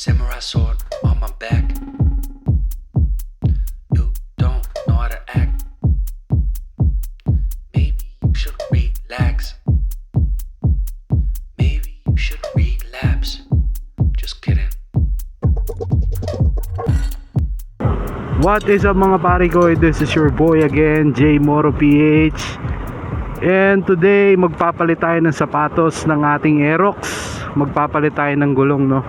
Samurai sword on my back. You don't know how to act. Maybe you should relax. Maybe you should relapse. Just kidding. What is up mga pare ko? This is your boy again, J Moro PH. And today magpapalit tayo ng sapatos ng ating AEROX. Magpapalit tayo ng gulong, no.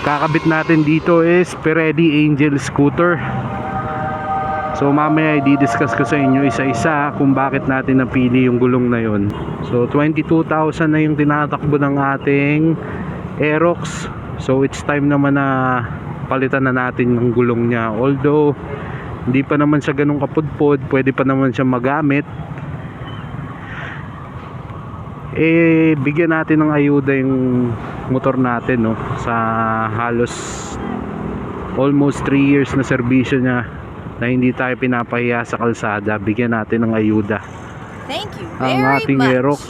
Kakabit natin dito is Pirelli Angel scooter. So mamaya i-discuss ko sa inyo isa-isa kung bakit natin napili yung gulong na yon. So 22,000 na yung tinatakbo ng ating AEROX. So it's time naman na palitan na natin ng gulong niya. Although hindi pa naman siya ganun kapudpod, pwede pa naman siya magamit. Bigyan natin ng ayuda yung motor natin, no, sa halos almost 3 years na serbisyo niya na hindi tayo pinapahiya sa kalsada. Bigyan natin ng ayuda. Thank you very ang ating much. AEROX.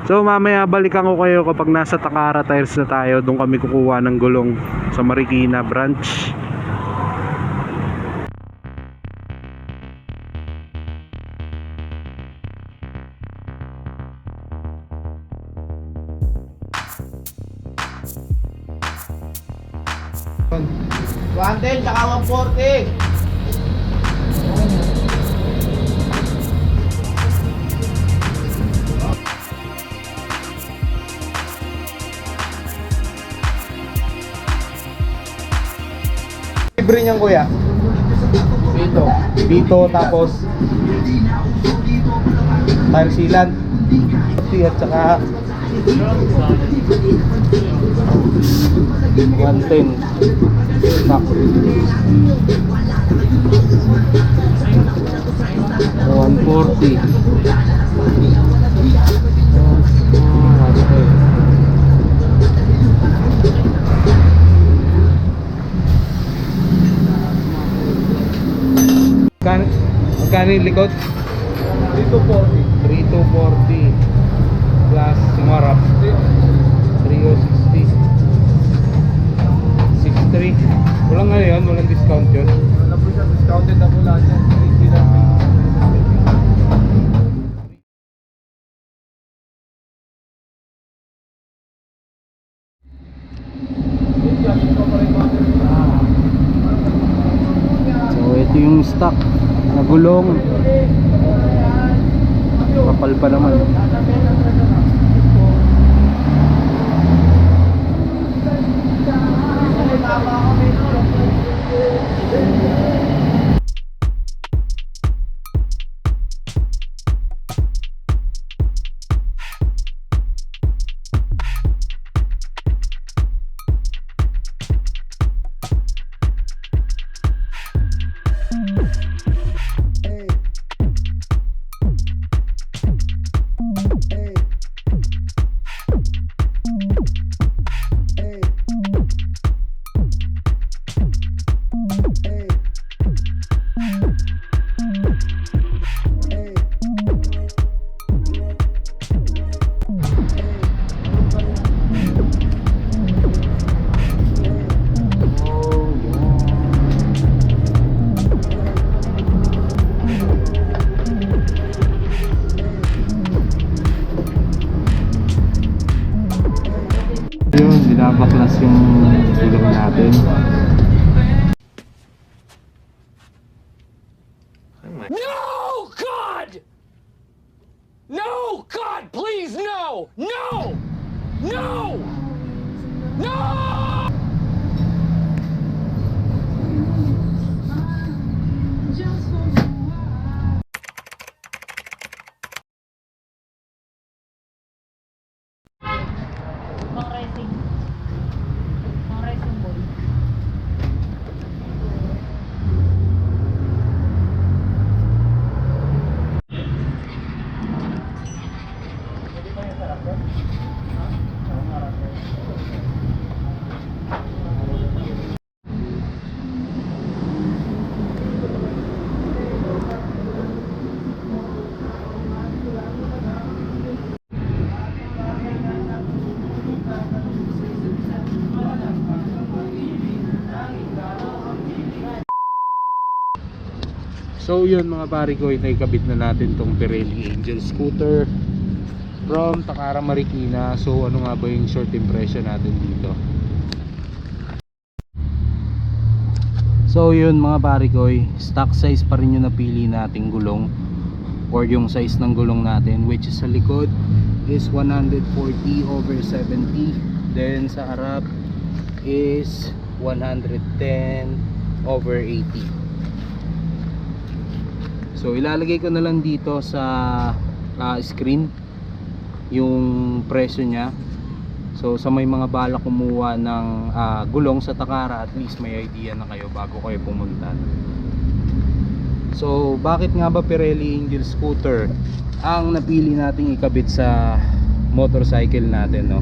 So mamaya balikan ko kayo kapag nasa Takara Tires na tayo. Doon kami kukuha ng gulong sa Marikina branch. $110 tsaka $140. Libre niyan kuya. Dito tapos tire sealant at saka 110 stock 140. Magkano yung likod? 3,240 plus yung harap 3,060 6,300. Walang ano yun? Walang discount yun? Wala po siya, discounted na po lahat yan. So ito yung stock na gulong. Kapal pa naman. Yun, binabaklas yung gulong natin. No, God! No, God, please, no! No! No! No! So yun mga pare ko, naikabit na natin tong Pirelli Angel scooter from Takara, Marikina. So ano nga ba yung short impression natin dito? So yun mga pare ko, stock size pa rin yung napili nating gulong, or yung size ng gulong natin, which is sa likod is 140/70, then sa harap is 110/80. So ilalagay ko na lang dito sa screen yung presyo niya. So sa may mga balak kumuha ng gulong sa Takara, at least may idea na kayo bago kayo pumunta. So bakit nga ba Pirelli Angel scooter ang napili nating ikabit sa motorcycle natin, no?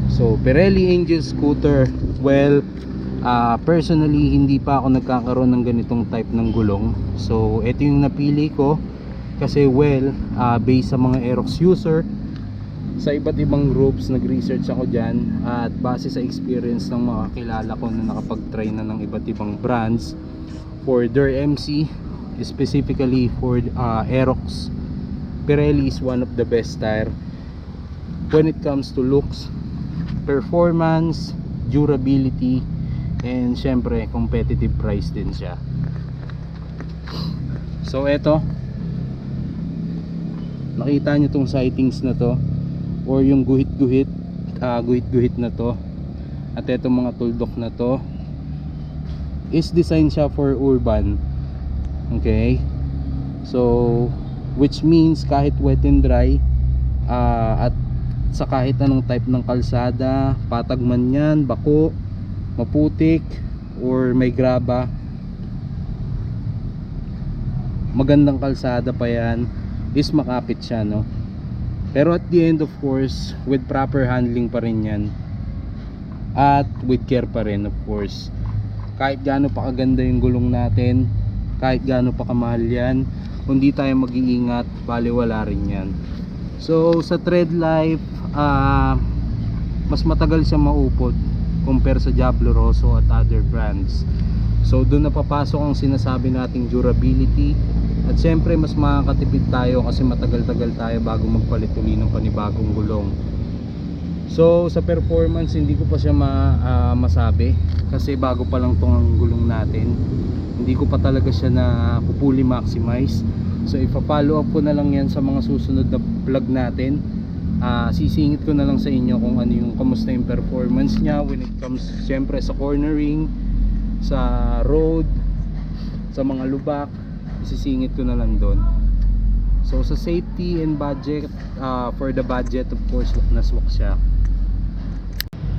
So Pirelli Angel scooter, well, personally hindi pa ako nagkakaroon ng ganitong type ng gulong. So ito yung napili ko kasi based sa mga AEROX user sa iba't ibang groups, nag-research ako dyan, at base sa experience ng mga kilala ko na nakapag-try na ng iba't ibang brands for their MC, specifically for AEROX, Pirelli is one of the best tire when it comes to looks, performance, durability, and syempre competitive price din siya. So eto, nakita nyo tong sightings na to, or yung guhit-guhit na to, at etong mga tuldok na to is designed siya for urban. Okay, so which means kahit wet and dry, at sa kahit anong type ng kalsada, patag man yan, bako, maputik, or may graba, magandang kalsada pa yan, is makapit siya, no? Pero at the end, of course, with proper handling pa rin yan, at with care pa rin, of course. Kahit gaano pa kaganda yung gulong natin, kahit gaano pa kamahal yan, kung di tayo mag-iingat, baliwala rin yan. So sa tread life, mas matagal siya maupod compare sa Diablo Rosso at other brands. So doon na papasok ang sinasabi nating durability, at syempre mas makakatipid tayo kasi matagal-tagal tayo bago magpalit uli ng panibagong gulong. So sa performance, hindi ko pa siya masabi kasi bago pa lang tong gulong natin, hindi ko pa talaga siya na fully maximize. So ipa-follow up ko na lang yan sa mga susunod na vlog natin. Sisingit ko na lang sa inyo kung ano yung kamusta yung performance niya when it comes syempre sa cornering, sa road, sa mga lubak. Isisingit ko na lang doon. So sa safety and budget, for the budget, of course, wak na swak siya.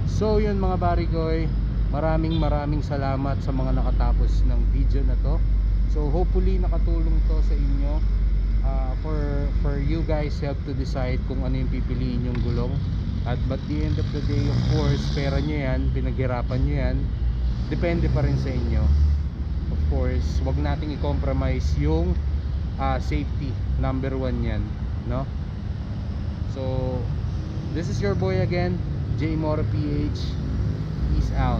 So yun mga barikoy, maraming salamat sa mga nakatapos ng video na to. So hopefully nakatulong to sa inyo, for you guys help to decide kung ano yung pipiliin yung gulong. At but the end of the day, of course, pera nyo yan, pinaghirapan nyo yan, depende pa rin sa inyo. Of course, wag nating i-compromise yung safety, number one yan, no? So this is your boy again, J Mora PH. Peace out.